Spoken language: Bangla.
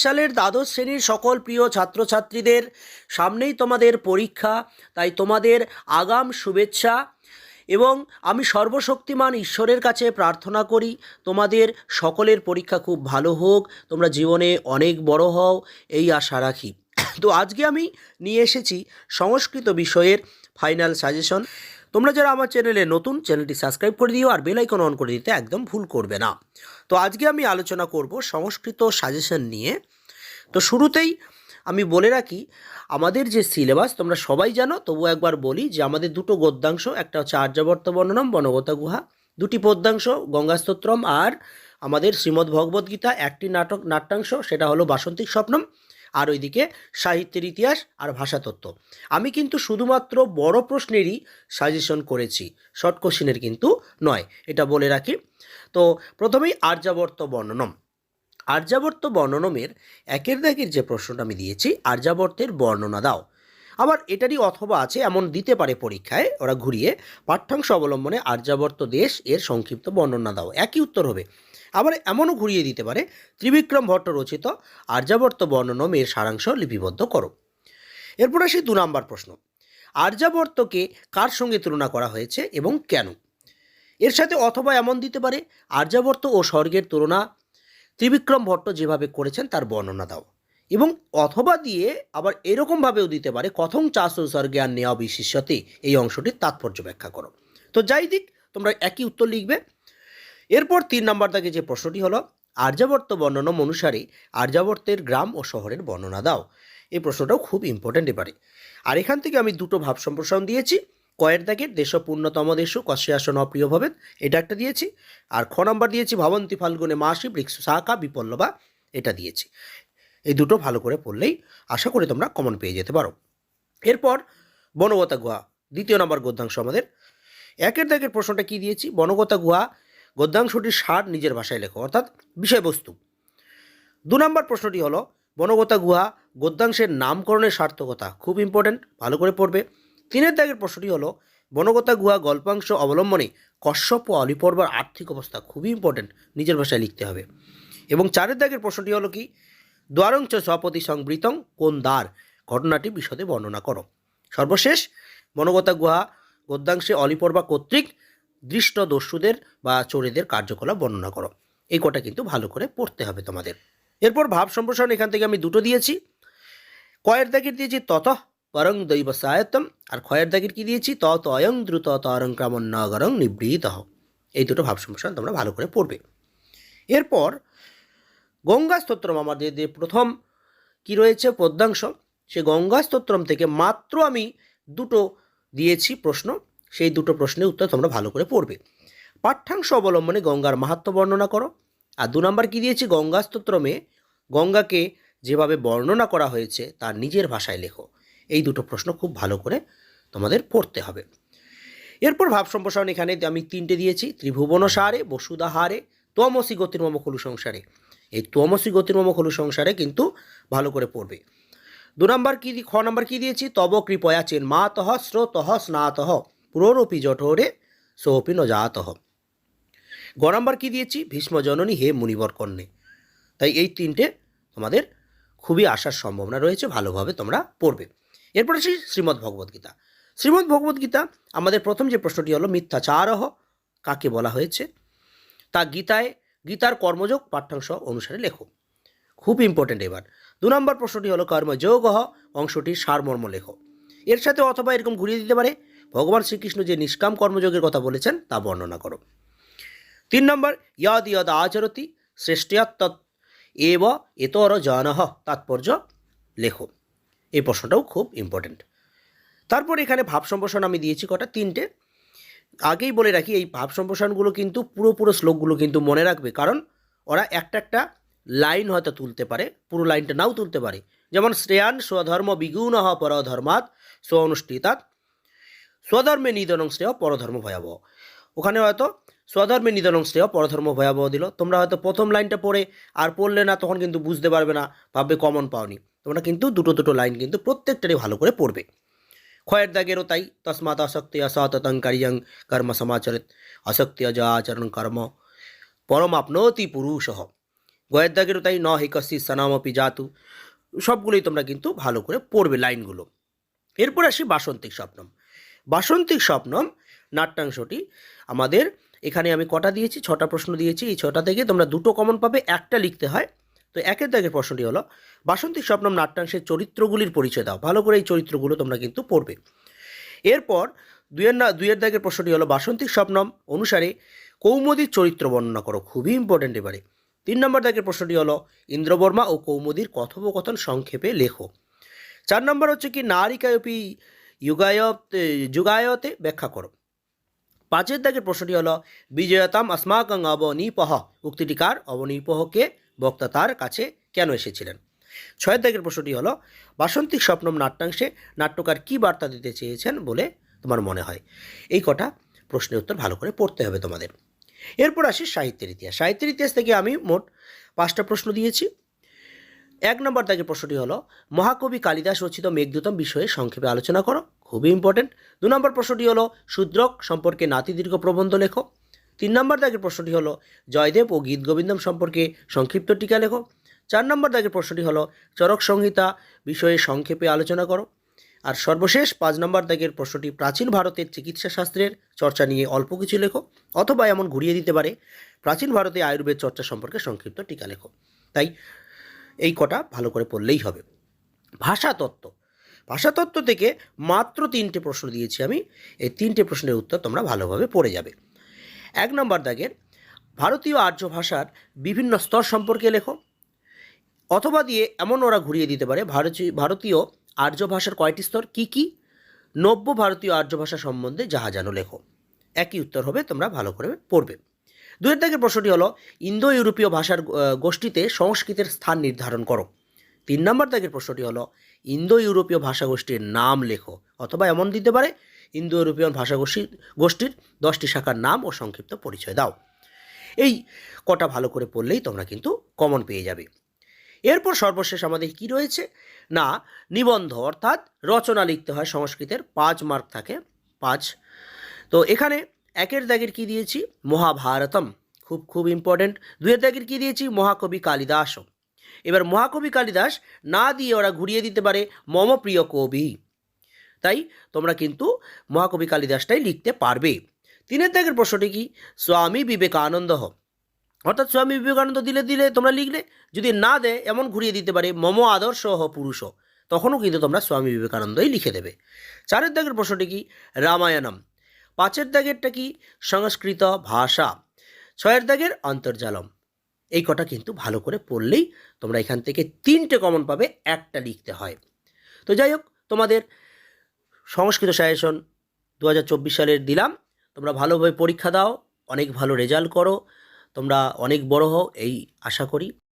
সালের দ্বাদশ শ্রেণীর সকল প্রিয় ছাত্রছাত্রীদের সামনেই তোমাদের পরীক্ষা, তাই তোমাদের আগাম শুভেচ্ছা। এবং আমি সর্বশক্তিমান ঈশ্বরের কাছে প্রার্থনা করি তোমাদের সকলের পরীক্ষা খুব ভালো হোক, তোমরা জীবনে অনেক বড় হও, এই আশা রাখি। তো আজকে আমি নিয়ে এসেছি সংস্কৃত বিষয়ের ফাইনাল সাজেশন। তোমরা যারা আমার চ্যানেলে নতুন, চ্যানেলটি সাবস্ক্রাইব করে দিও আর বেল আইকন অন করে দিতে একদম ভুল করবে না। তো আজকে আমি আলোচনা করব সংস্কৃত সাজেশন নিয়ে। তো শুরুতেই আমি বলে রাখি, আমাদের যে সিলেবাস তোমরা সবাই জানো, তবু একবার বলি যে আমাদের দুটো গদ্যাংশ, একটা হচ্ছে আর্যাবর্ত বর্ণনম বনগতা গুহা, দুটি পদ্যাংশ গঙ্গাস্তোত্রম, আর আমাদের শ্রীমদ্ ভগবদ্গীতা একটি নাট্যাংশ, সেটা হলো বাসন্তিক স্বপ্নম, আর ওইদিকে সাহিত্যের ইতিহাস আর ভাষাতত্ত্ব। আমি কিন্তু শুধুমাত্র বড় প্রশ্নেরই সাজেশন করেছি, শর্ট কোশ্চেনের কিন্তু নয়, এটা বলে রাখি। তো প্রথমেই আর্যাবর্ত বর্ণনম। আর্যাবর্ত বর্ণনমের একের দাগের যে প্রশ্নটা আমি দিয়েছি, আর্যাবর্তের বর্ণনা দাও। আবার এটারই অথবা আছে, এমন দিতে পারে পরীক্ষায় ওরা ঘুরিয়ে, পাঠ্যাংশ অবলম্বনে আর্যাবর্ত দেশ এর সংক্ষিপ্ত বর্ণনা দাও, একই উত্তর হবে। আবার এমনও ঘুরিয়ে দিতে পারে, ত্রিবিক্রম ভট্ট রচিত আর্যাবর্ত বর্ণনম এর সারাংশ লিপিবদ্ধ করো। এরপর আসি 2 নম্বর প্রশ্ন, আর্যাবর্তকে কার সঙ্গে তুলনা করা হয়েছে এবং কেন? এর সাথে অথবা এমন দিতে পারে, আর্যাবর্ত ও স্বর্গের তুলনা ত্রিবিক্রম ভট্ট যেভাবে করেছেন তার বর্ণনা দাও। এবং অথবা দিয়ে আবার এরকমভাবেও দিতে পারে, কথং চাষ স্বর্গে আর নেওয়া বিশিষ্যতে, এই অংশটির তাৎপর্য ব্যাখ্যা করো। তো যাই দিক, তোমরা একই উত্তর লিখবে। এরপর 3 নম্বর দাগে যে প্রশ্নটি হলো, আর্যাবর্ত বর্ণনম অনুসারে আর্যাবর্তের গ্রাম ও শহরের বর্ণনা দাও। এই প্রশ্নটাও খুব ইম্পর্ট্যান্ট এবারে। আর এখান থেকে আমি দুটো ভাব সম্প্রসারণ দিয়েছি, কয়ের দাগের দেশ পূর্ণতম দেশু কস্যাসন অপ্রিয় ভবেদ, এটা একটা দিয়েছি। আর খ নম্বর দিয়েছি ভবন্তি ফাল্গুনে মাসি বৃক্ষ শাখা বিপল্লবা, এটা দিয়েছি। এই দুটো ভালো করে পড়লেই আশা করি তোমরা কমন পেয়ে যেতে পারো। এরপর বনগতা গুহা, দ্বিতীয় নম্বর গদ্যাংশ আমাদের। একের দাগের প্রশ্নটা কি দিয়েছি, বনগতা গুহা গদ্যাংশটির সার নিজের ভাষায় লেখো, অর্থাৎ বিষয়বস্তু। 2 নম্বর প্রশ্নটি হলো, বনগতা গুহা গদ্যাংশের নামকরণের সার্থকতা, খুব ইম্পর্ট্যান্ট, ভালো করে পড়বে। 3 দাগের প্রশ্নটি হলো, বনগতা গুহা গল্পাংশ অবলম্বনে কশ্যপ ও অলিপর্বার আর্থিক অবস্থা, খুবই ইম্পর্ট্যান্ট, নিজের ভাষায় লিখতে হবে। এবং 4 দাগের প্রশ্নটি হলো কি, দ্বারঞ্চ স্বপতি সংবৃতং, কোন দ্বার, ঘটনাটি বিশদে বর্ণনা করো। সর্বশেষ, বনগতা গুহা গদ্যাংশে অলিপর্বা কর্তৃক দৃষ্ট দস্যুদের বা চোরেদের কার্যকলাপ বর্ণনা করো। এই কটা কিন্তু ভালো করে পড়তে হবে তোমাদের। এরপর ভাব সম্প্রসারণ এখান থেকে আমি দুটো দিয়েছি, কয়ের দাগের দিয়েছি তত পরং দৈব সায়তম, আর ক্ষয়ের দাগের কি দিয়েছি তত অয়ং দ্রুত তরং ক্রমণ নগরং নিবৃত। এই দুটো ভাব সম্প্রসারণ তোমরা ভালো করে পড়বে। এরপর গঙ্গা স্তোত্রম, আমাদের যে প্রথম কি রয়েছে পদ্যাংশ, সে গঙ্গা স্তোত্রম থেকে মাত্র আমি দুটো দিয়েছি প্রশ্ন, সেই দুটো প্রশ্নের উত্তর তোমরা ভালো করে পড়বে। পাঠ্যাংশ অবলম্বনে গঙ্গার মাহাত্ম্য বর্ণনা করো। আর 2 নম্বর কি দিয়েছি, গঙ্গা স্তোত্রমে গঙ্গাকে যেভাবে বর্ণনা করা হয়েছে তার নিজের ভাষায় লেখো। এই দুটো প্রশ্ন খুব ভালো করে তোমাদের পড়তে হবে। এরপর ভাব সম্প্রসারণ এখানে আমি 3টে দিয়েছি, ত্রিভুবন সারে বসুদাহারে ত্বমসি গতির্মম খলু সংসারে। এই ত্বমসি গতির্মম খলু সংসারে কিন্তু ভালো করে পড়বে। 2 নম্বর কি, খ নম্বর কি দিয়েছি, তব কৃপয়া চেন মাতঃ স্রোতঃ স্নাতঃ পুরোরপি জঠোরে সোপি ন জাতঃ। গ নম্বর কি দিয়েছি, ভীষ্ম জননী হে মুনিবর কন্যে। তাই এই 3টে তোমাদের খুবই আসার সম্ভাবনা রয়েছে, ভালোভাবে তোমরা পড়বে। এরপর আসি শ্রীমদ্ ভগবদ্গীতা। শ্রীমদ্ ভগবদ্গীতা আমাদের প্রথম যে প্রশ্নটি হলো, মিথ্যাচারহ কাকে বলা হয়েছে, তা গীতার কর্মযোগ পাঠ্যাংশ অনুসারে লেখো, খুব ইম্পর্টেন্ট। এবার 2 নম্বর প্রশ্নটি হলো, কর্মযোগ অংশটির সারমর্ম লেখো। এর সাথে অথবা এরকম ঘুরিয়ে দিতে পারে, ভগবান শ্রীকৃষ্ণ যে নিষ্কাম কর্মযোগের কথা বলেছেন তা বর্ণনা করো। 3 নম্বর, ইয়দ ইয়দ আচরতি শ্রেষ্ঠত এব এতর জানহ, তাৎপর্য লেখো। এই প্রশ্নটাও খুব ইম্পর্টেন্ট। তারপর এখানে ভাব সম্প্রসারণ আমি দিয়েছি কটা, 3টে। আগেই বলে রাখি, এই ভাব সম্প্রসারণগুলো কিন্তু পুরো শ্লোকগুলো কিন্তু মনে রাখবে, কারণ ওরা একটা লাইন হয়তো তুলতে পারে, পুরো লাইনটা নাও তুলতে পারে। যেমন শ্রেয়ান স্বধর্ম বিগুণ পরধর্মাৎ স্ব অনুষ্ঠিতাৎ স্বধর্মে নিধনং শ্রেয় পরধর্ম ভয়াবহ। ওখানে হয়তো স্বধর্মে নিধনং শ্রেয় পরধর্ম ভয়াবহ দিল, তোমরা হয়তো প্রথম লাইনটা পড়ে আর পড়লে না, তখন কিন্তু বুঝতে পারবে না, ভাববে কমন পাওনি। তোমরা কিন্তু দুটো লাইন কিন্তু প্রত্যেকটারই ভালো করে পড়বে। ক্ষয়ের দাগেরও তাই, তস্মাৎ আসক্তি অসততং কার্যং কর্ম সমাচরিত আসক্তি অজ আচরণ কর্ম পরমাপ্নোতি পুরুষঃ। গয়ের দাগেরও তাই, ন হিকসি সনামপি জাতু, সবগুলোই তোমরা কিন্তু ভালো করে পড়বে লাইনগুলো। এরপর আসি বাসন্তিক স্বপ্নম। বাসন্তিক স্বপ্নম নাট্যাংশটি আমাদের এখানে আমি কটা দিয়েছি, 6টা প্রশ্ন দিয়েছি। এই 6টা থেকে তোমরা 2টো কমন পাবে, একটা লিখতে হয়। তো একের দাগের প্রশ্নটি হলো বাসন্তিক স্বপ্নম নাট্যাংশের চরিত্রগুলির পরিচয় দাও। ভালো করে এই চরিত্রগুলো তোমরা কিন্তু পড়বে। এরপর দুইয়ের দাগের প্রশ্নটি হলো বাসন্তিক স্বপ্নম অনুসারে কৌমুদীর চরিত্র বর্ণনা করো। খুবই ইম্পর্টেন্ট এবারে। 3 নম্বর দাগের প্রশ্নটি হলো ইন্দ্রবর্মা ও কৌমুদীর কথোপকথন সংক্ষেপে লেখো। 4 নম্বর হচ্ছে কি নারিকায়পি যুগায়তে ব্যাখ্যা করো। 5 দাগের প্রশ্নটি হলো বিজয়তাম अस्माकं অবনীপহ, উক্তিটি কার? অবনীপহকে বক্তা তার কাছে কেন এসেছিলেন? 6 দাগের প্রশ্নটি হলো বাসন্তিক স্বপ্নম নাট্যাংশে নাট্যকার কি বার্তা দিতে চেয়েছেন বলে তোমার মনে হয়? এই কটা প্রশ্নের উত্তর ভালো করে পড়তে হবে তোমাদের। এরপর আসি সাহিত্যের ইতিহাস। সাহিত্যের ইতিহাস থেকে আমি মোট 5টা প্রশ্ন দিয়েছি। 1 নম্বর দাগের প্রশ্নটি হলো মহাকবি কালিদাস রচিত মেঘদূতম বিষয়ে সংক্ষেপে আলোচনা করো। খুবই ইম্পর্টেন্ট। 2 নম্বর প্রশ্নটি হলো শূদ্রক সম্পর্কে নাতিদীর্ঘ প্রবন্ধ লেখো। 3 নম্বর দাগের প্রশ্নটি হলো জয়দেব ও গীত গোবিন্দম সম্পর্কে সংক্ষিপ্ত টিকা লেখো। 4 নম্বর দাগের প্রশ্নটি হলো চরক সংহিতা বিষয়ে সংক্ষেপে আলোচনা করো। আর সর্বশেষ 5 নম্বর দাগের প্রশ্নটি প্রাচীন ভারতের চিকিৎসা শাস্ত্রের চর্চা নিয়ে অল্প কিছু লেখো, অথবা এমন ঘুরিয়ে দিতে পারে প্রাচীন ভারতে আয়ুর্বেদ চর্চা সম্পর্কে সংক্ষিপ্ত টিকা লেখো। তাই এই কটা ভালো করে পড়লেই হবে। ভাষাতত্ত্ব। ভাষাতত্ত্ব থেকে মাত্র 3টে প্রশ্ন দিয়েছি আমি। এই 3টে প্রশ্নের উত্তর তোমরা ভালোভাবে পড়ে যাবে। 1 নম্বর দাগের ভারতীয় আর্য ভাষার বিভিন্ন স্তর সম্পর্কে লেখো, অথবা দিয়ে এমন ওরা ঘুরিয়ে দিতে পারে ভারতীয় আর্য ভাষার কয়টি স্তর কী কী, নব্য ভারতীয় আর্য ভাষা সম্বন্ধে যাহা জানো লেখো। একই উত্তর হবে, তোমরা ভালো করে পড়বে। 2 দাগের প্রশ্নটি হলো ইন্দো ইউরোপীয় ভাষার গোষ্ঠীতে সংস্কৃতের স্থান নির্ধারণ করো। 3 নম্বর দাগের প্রশ্নটি হলো ইন্দো ইউরোপীয় ভাষাগোষ্ঠীর নাম লেখো, অথবা এমন দিতে পারে ইন্দো ইউরোপীয় গোষ্ঠীর 10টি শাখার নাম ও সংক্ষিপ্ত পরিচয় দাও। এই কটা ভালো করে পড়লেই তোমরা কিন্তু কমন পেয়ে যাবে। এরপর সর্বশেষ আমাদের কি রয়েছে না, নিবন্ধ অর্থাৎ রচনা লিখতে হয়। সংস্কৃতের 5 মার্ক থাকে, 5। তো এখানে 1 দাগের কি দিয়েছি? মহাভারতম, খুব ইম্পর্টেন্ট। 2 দাগের কি দিয়েছি? মহাকবি কালিদাসও। এবার মহাকবি কালিদাস না দিয়ে ওরা ঘুরিয়ে দিতে পারে মম প্রিয় কবি। তাই তোমরা কিন্তু মহাকবি কালিদাসটাই লিখতে পারবে। 3 দাগের প্রশ্নটি কি? স্বামী বিবেকানন্দ, অর্থাৎ স্বামী বিবেকানন্দ দিলে তোমরা লিখলে, যদি না দেয় এমন ঘুরিয়ে দিতে পারে মম আদর্শ পুরুষ, তখনও কিন্তু তোমরা স্বামী বিবেকানন্দই লিখে দেবে। 4 দাগের প্রশ্নটি কি? রামায়ণম। 5 দাগেরটা কি? সংস্কৃত ভাষা। 6 দাগের অন্তর্জালম। এই কটা কিন্তু ভালো করে পড়লেই তোমরা এখান থেকে 3টে কমন পাবে, একটা লিখতে হয়। তো যাই হোক, তোমাদের সংস্কৃত সাজেশন 2024 সালের দিলাম। তোমরা ভালোভাবে পরীক্ষা দাও, অনেক ভালো রেজাল্ট করো, তোমরা অনেক বড় হও এই আশা করি।